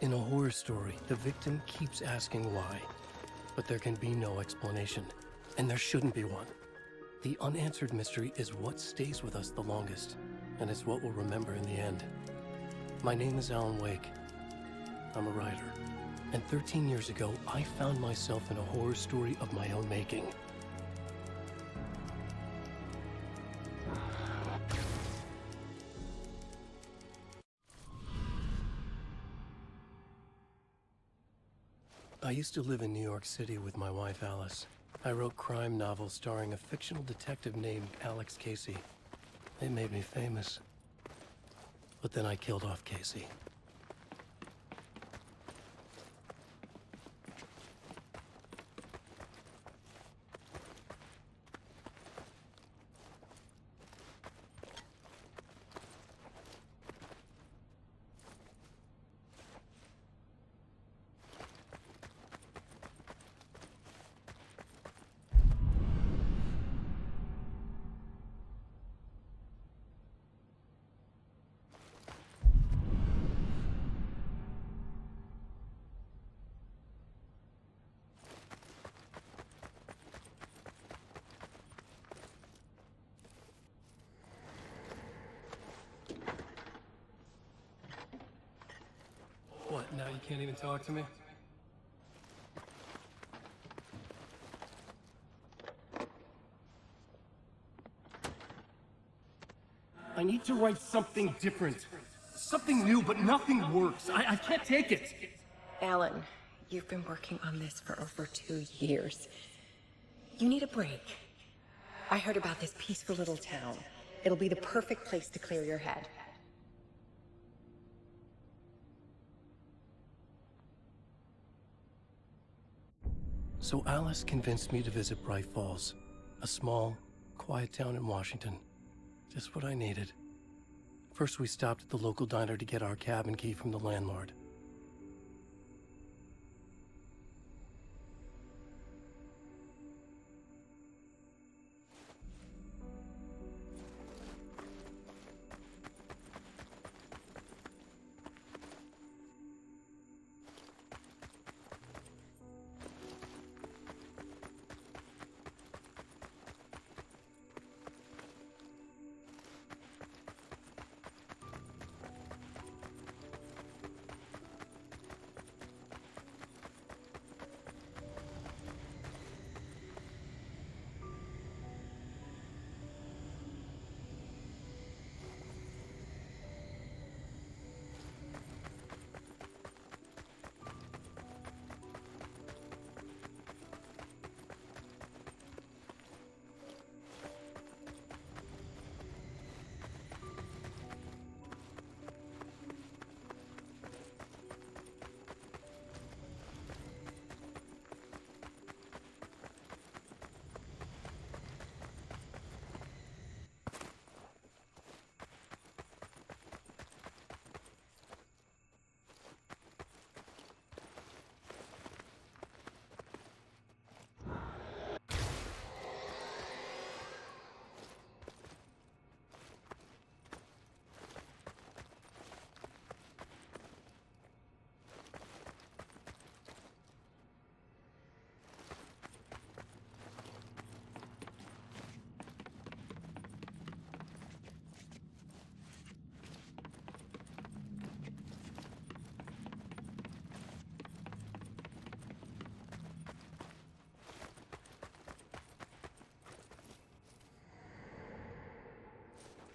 In a horror story, the victim keeps asking why, but there can be no explanation, and there shouldn't be one. The unanswered mystery is what stays with us the longest, and it's what we'll remember in the end. My name is Alan Wake. I'm a writer, and 13 years ago, I found myself in a horror story of my own making. I used to live in New York City with my wife, Alice. I wrote crime novels starring a fictional detective named Alex Casey. They made me famous. But then I killed off Casey. What, now you can't even talk to me? I need to write something different. Something new, but nothing works. I can't take it. Alan, you've been working on this for over 2 years. You need a break. I heard about this peaceful little town. It'll be the perfect place to clear your head. So Alice convinced me to visit Bright Falls, a small, quiet town in Washington. Just what I needed. First, we stopped at the local diner to get our cabin key from the landlord.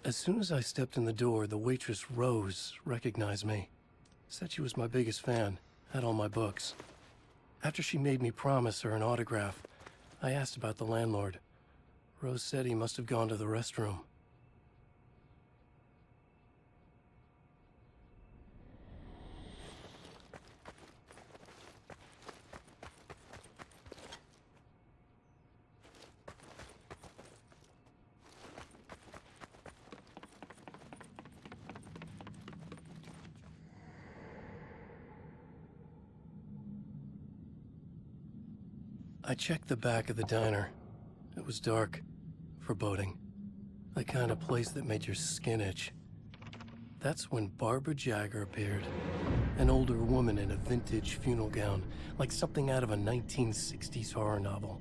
As soon as I stepped in the door, the waitress, Rose, recognized me. Said she was my biggest fan, had all my books. After she made me promise her an autograph, I asked about the landlord. Rose said he must have gone to the restroom. I checked the back of the diner. It was dark, foreboding. The kind of place that made your skin itch. That's when Barbara Jagger appeared. An older woman in a vintage funeral gown, like something out of a 1960s horror novel.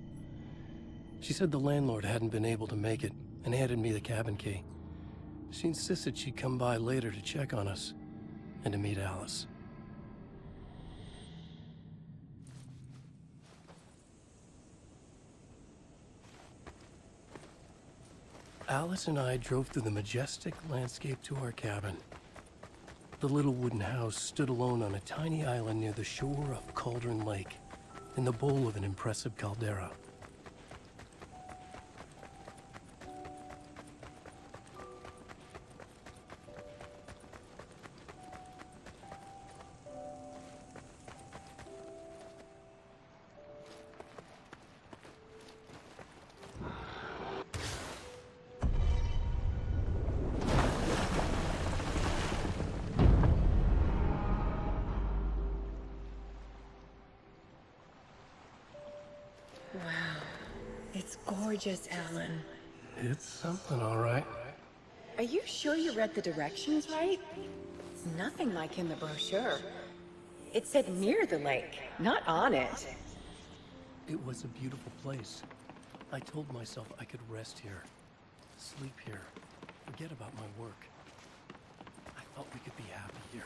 She said the landlord hadn't been able to make it and handed me the cabin key. She insisted she'd come by later to check on us and to meet Alice. Alice and I drove through the majestic landscape to our cabin. The little wooden house stood alone on a tiny island near the shore of Cauldron Lake, in the bowl of an impressive caldera. Wow. It's gorgeous, Alan. It's something, all right. Are you sure you read the directions right? It's nothing like in the brochure. It said near the lake, not on it. It was a beautiful place. I told myself I could rest here, sleep here, forget about my work. I thought we could be happy here.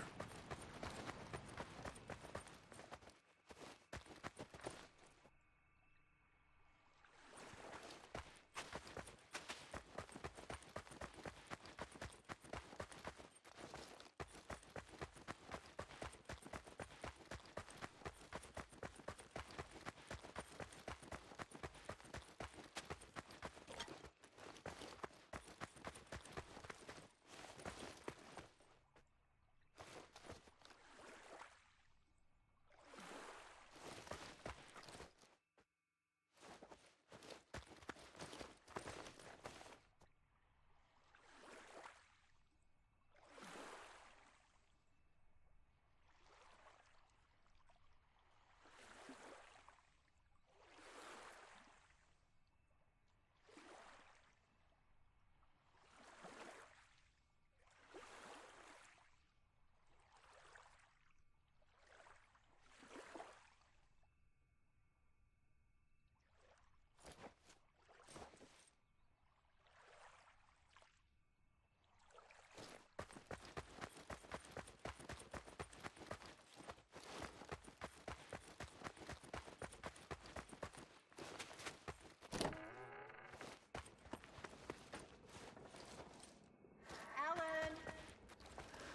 Alan!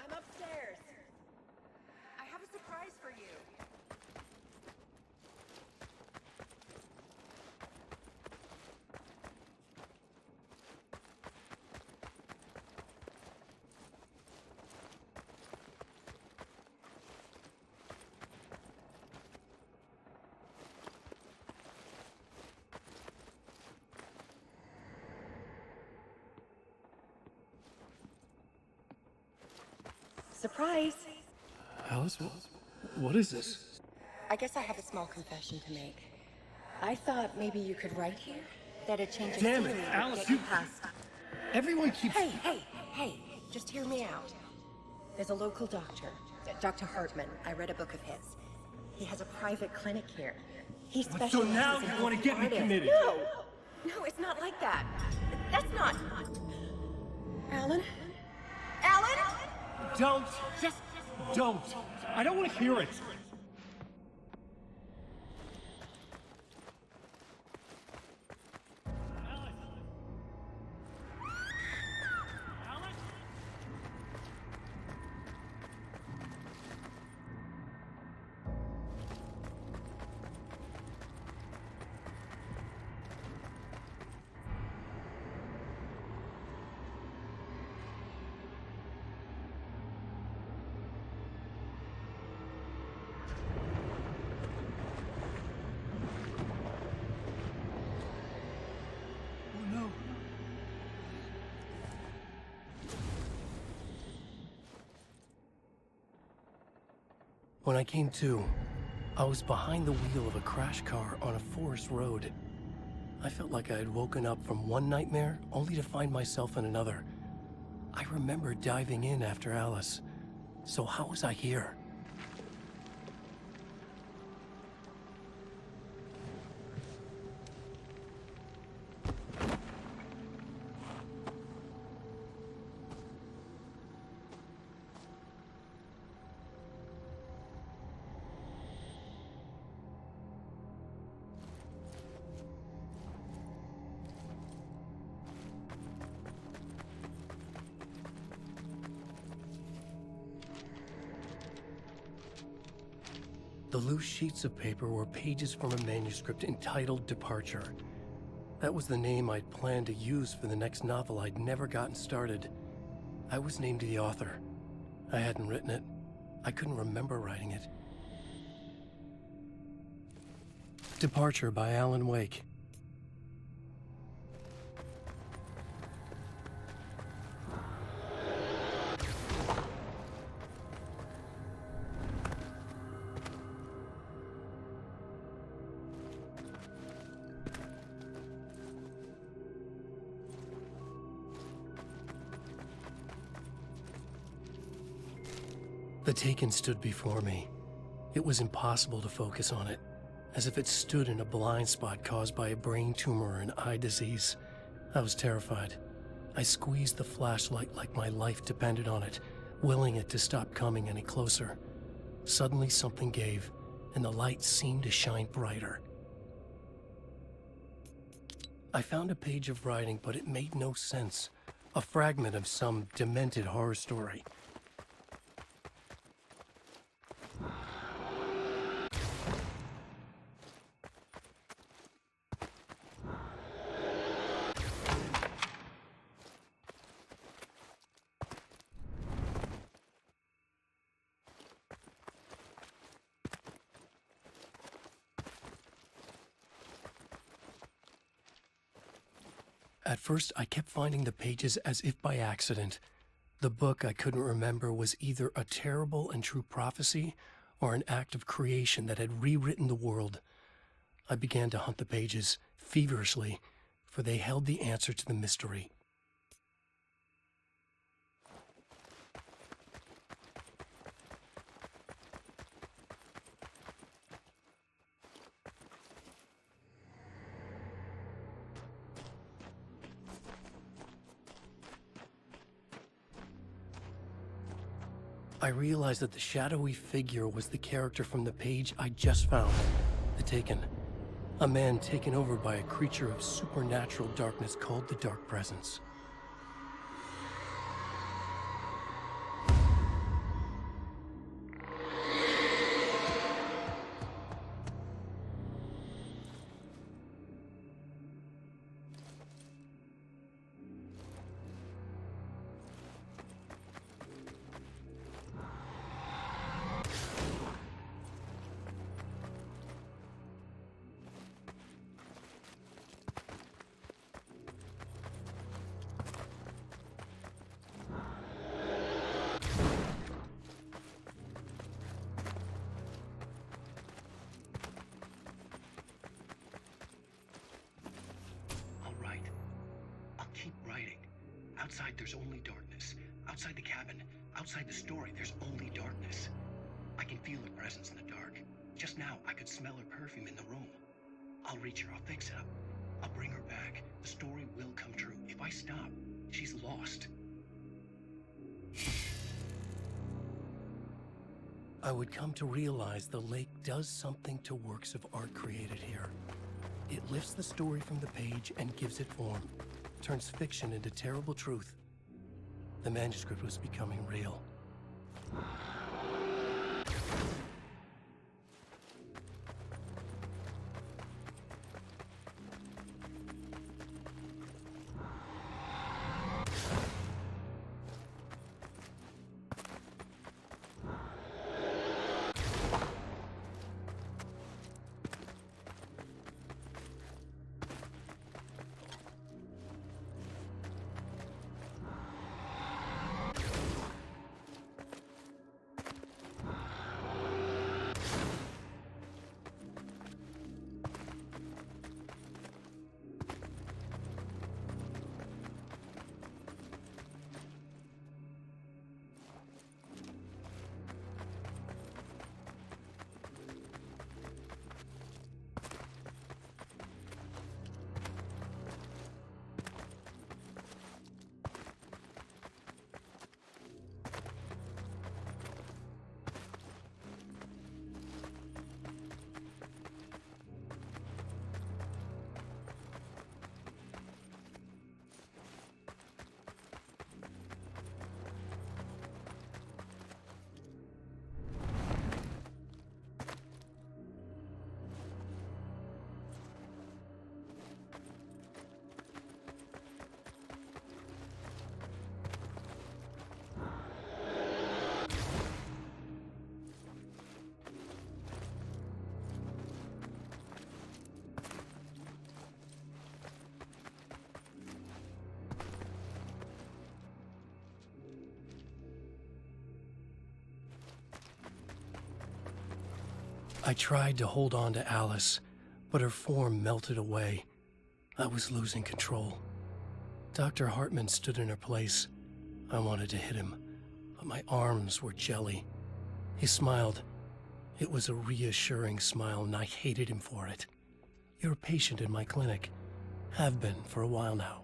I'm upstairs. I have a surprise for you. Surprise! Alice, what is this? I guess I have a small confession to make. I thought maybe you could write here that a change of Damn it, scenery would Alice, get you- past. Everyone keeps... Hey, just hear me out. There's a local doctor, Dr. Hartman. I read a book of his. He has a private clinic here. He So specializes now in you want to get me artists. committed? No, it's not like that. That's not... Alan? Alan? Don't! Just don't! I don't want to hear it! Oh no. When I came to, I was behind the wheel of a crash car on a forest road. I felt like I had woken up from one nightmare only to find myself in another. I remember diving in after Alice. So how was I here? The loose sheets of paper were pages from a manuscript entitled Departure. That was the name I'd planned to use for the next novel I'd never gotten started. I was named the author. I hadn't written it. I couldn't remember writing it. Departure by Alan Wake. The Taken stood before me. It was impossible to focus on it, as if it stood in a blind spot caused by a brain tumor or an eye disease. I was terrified. I squeezed the flashlight like my life depended on it, willing it to stop coming any closer. Suddenly something gave, and the light seemed to shine brighter. I found a page of writing, but it made no sense. A fragment of some demented horror story. At first, I kept finding the pages as if by accident. The book I couldn't remember was either a terrible and true prophecy or an act of creation that had rewritten the world. I began to hunt the pages feverishly, for they held the answer to the mystery. I realized that the shadowy figure was the character from the page I just found, The Taken. A man taken over by a creature of supernatural darkness called the Dark Presence. Outside, there's only darkness. Outside the cabin, outside the story, there's only darkness. I can feel her presence in the dark. Just now, I could smell her perfume in the room. I'll reach her, I'll fix it up. I'll bring her back. The story will come true. If I stop, she's lost. I would come to realize the lake does something to works of art created here. It lifts the story from the page and gives it form. Turns fiction into terrible truth. The manuscript was becoming real. I tried to hold on to Alice, but her form melted away. I was losing control. Dr. Hartman stood in her place. I wanted to hit him, but my arms were jelly. He smiled. It was a reassuring smile, and I hated him for it. You're a patient in my clinic. Have been for a while now.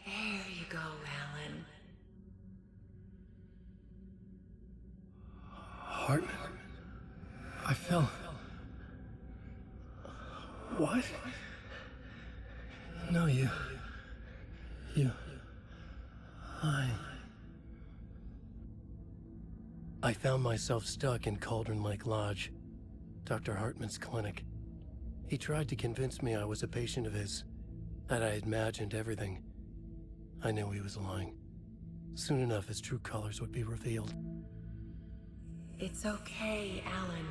There you go, Alan. Hartman? I fell. What? No, you. I found myself stuck in Cauldron Lake Lodge, Dr. Hartman's clinic. He tried to convince me I was a patient of his, that I had imagined everything. I knew he was lying. Soon enough, his true colors would be revealed. It's okay, Alan.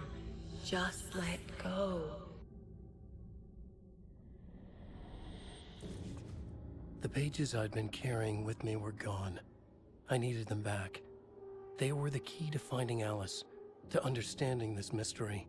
Just let go. The pages I'd been carrying with me were gone. I needed them back. They were the key to finding Alice, to understanding this mystery.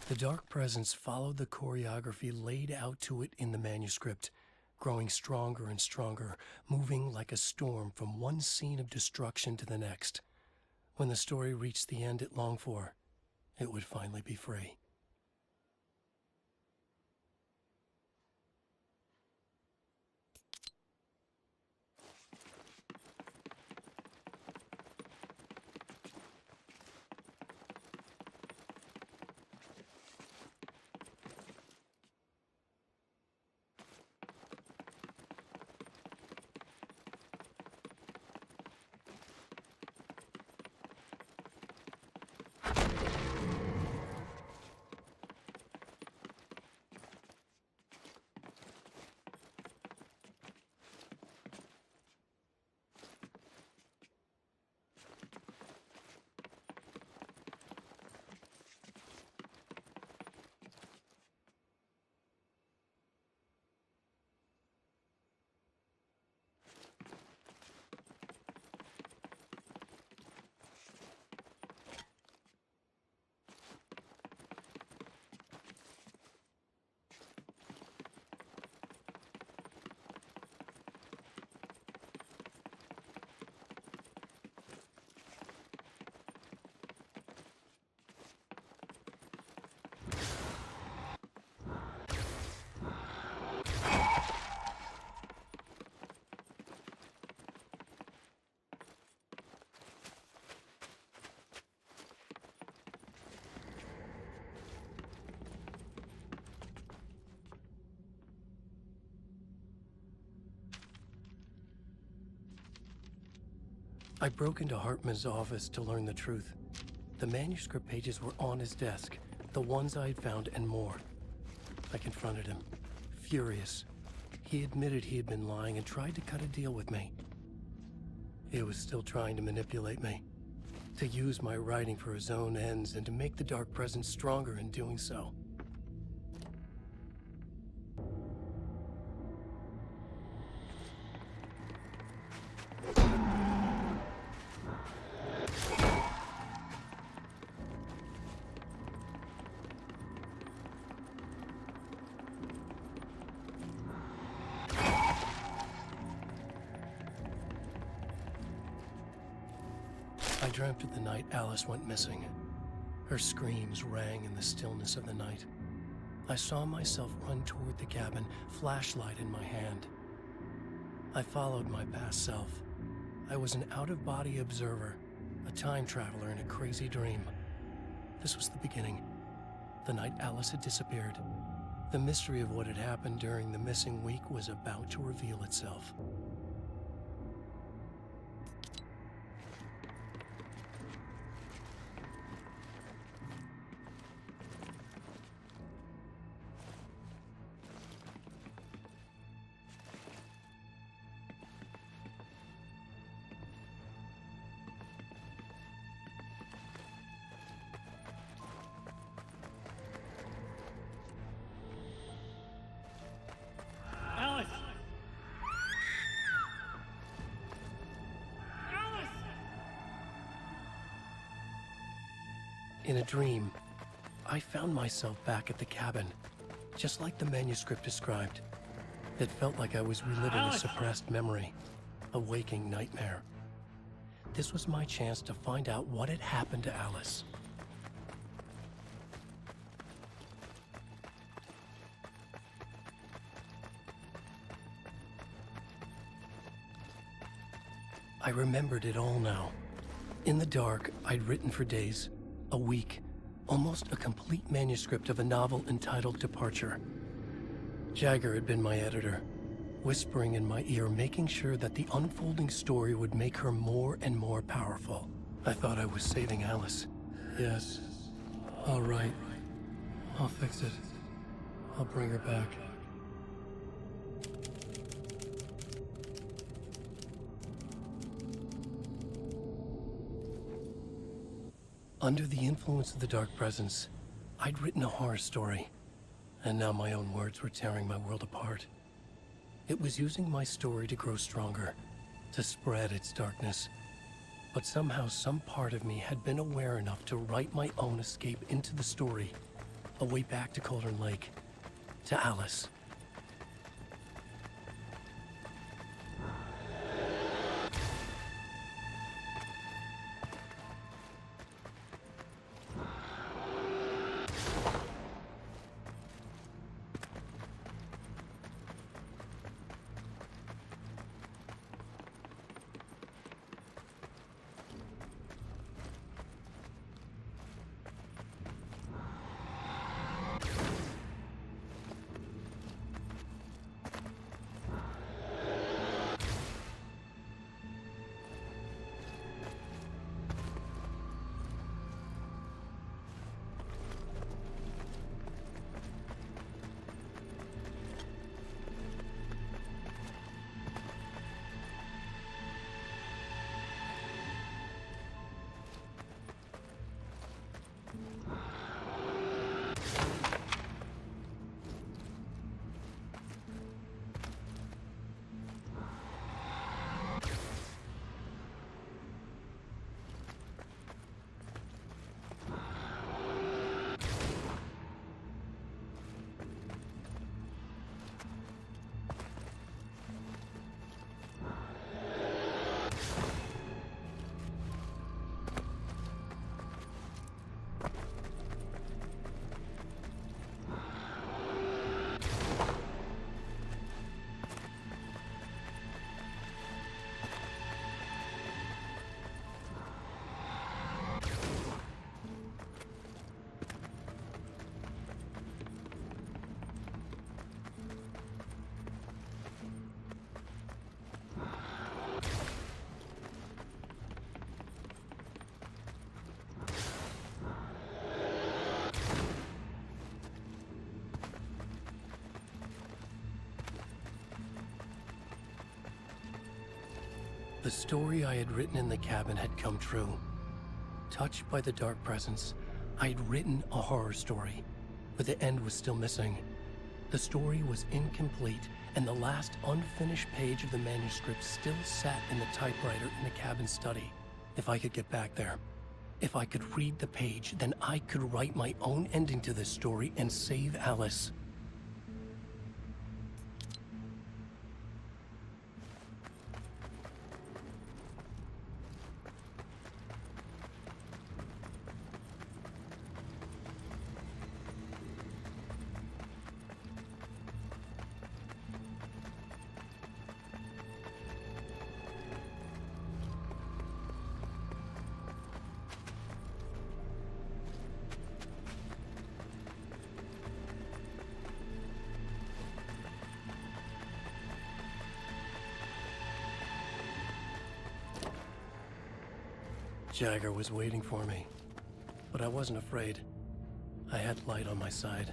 The Dark Presence followed the choreography laid out to it in the manuscript, growing stronger and stronger, moving like a storm from one scene of destruction to the next. When the story reached the end it longed for, it would finally be free. I broke into Hartman's office to learn the truth. The manuscript pages were on his desk, the ones I had found and more. I confronted him, furious. He admitted he had been lying and tried to cut a deal with me. He was still trying to manipulate me, to use my writing for his own ends and to make the Dark Presence stronger in doing so. I dreamt of the night Alice went missing. Her screams rang in the stillness of the night. I saw myself run toward the cabin, flashlight in my hand. I followed my past self. I was an out-of-body observer, a time traveler in a crazy dream. This was the beginning. The night Alice had disappeared. The mystery of what had happened during the missing week was about to reveal itself. Alice! Alice! In a dream, I found myself back at the cabin, just like the manuscript described. It felt like I was reliving a suppressed memory, a waking nightmare. This was my chance to find out what had happened to Alice. I remembered it all now. In the dark, I'd written for days, a week, almost a complete manuscript of a novel entitled Departure. Jagger had been my editor, whispering in my ear, making sure that the unfolding story would make her more and more powerful. I thought I was saving Alice. Yes. All right. I'll fix it. I'll bring her back. Under the influence of the dark presence, I'd written a horror story, and now my own words were tearing my world apart. It was using my story to grow stronger, to spread its darkness. But somehow some part of me had been aware enough to write my own escape into the story, a way back to Cauldron Lake, to Alice. The story I had written in the cabin had come true. Touched by the dark presence, I had written a horror story, but the end was still missing. The story was incomplete, and the last unfinished page of the manuscript still sat in the typewriter in the cabin study. If I could get back there, if I could read the page, then I could write my own ending to this story and save Alice. Jagger was waiting for me, but I wasn't afraid. I had light on my side.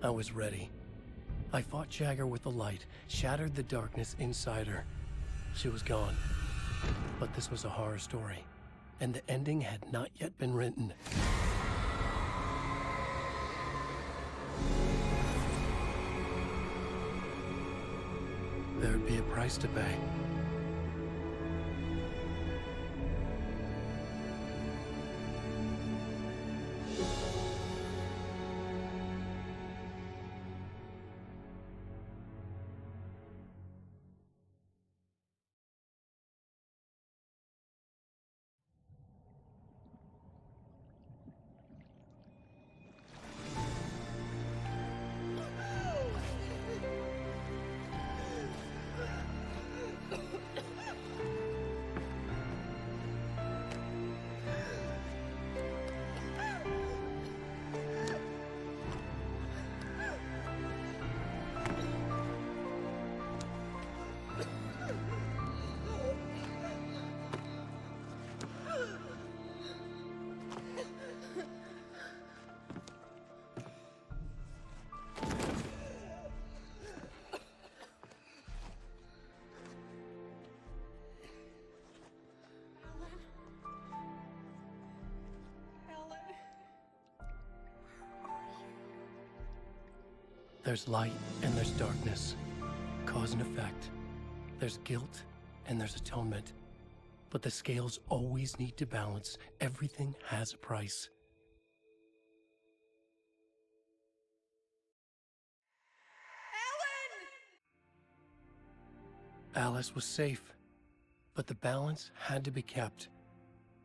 I was ready. I fought Jagger with the light, shattered the darkness inside her. She was gone. But this was a horror story, and the ending had not yet been written. There'd be a price to pay. There's light and there's darkness, cause and effect. There's guilt and there's atonement. But the scales always need to balance. Everything has a price. Alice was safe, but the balance had to be kept.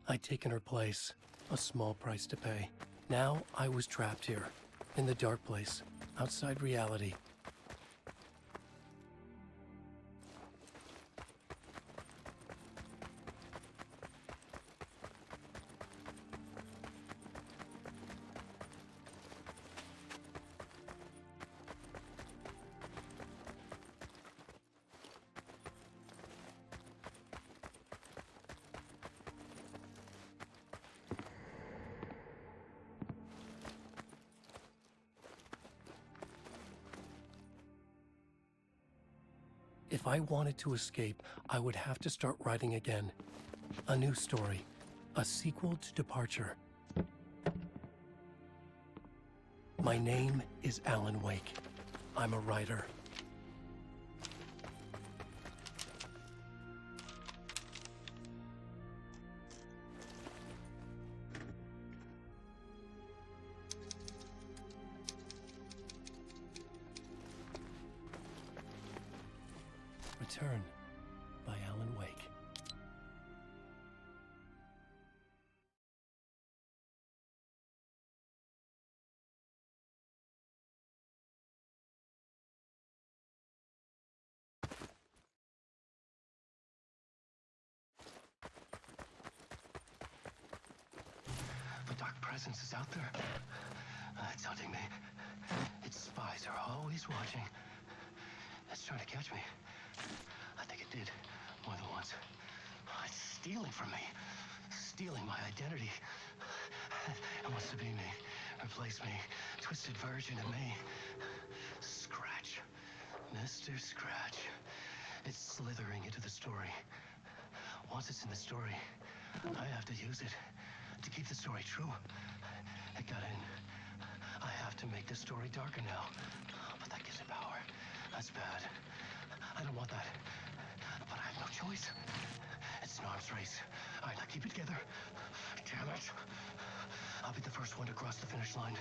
I'd taken her place, a small price to pay. Now I was trapped here, in the dark place, outside reality. If I wanted to escape, I would have to start writing again. A new story. A sequel to Departure. My name is Alan Wake. I'm a writer. Return by Alan Wake. The dark presence is out there. It's hunting me. Its spies are always watching. It's trying to catch me. I think it did more than once. It's stealing from me. Stealing my identity. It wants to be me. Replace me. Twisted version of me. Scratch. Mr. Scratch. It's slithering into the story. Once it's in the story, I have to use it to keep the story true. It got in. I have to make the story darker now. But that gives it power. That's bad. I don't want that. But I have no choice. It's an arms race. All right, now keep it together. Damn it. I'll be the first one to cross the finish line.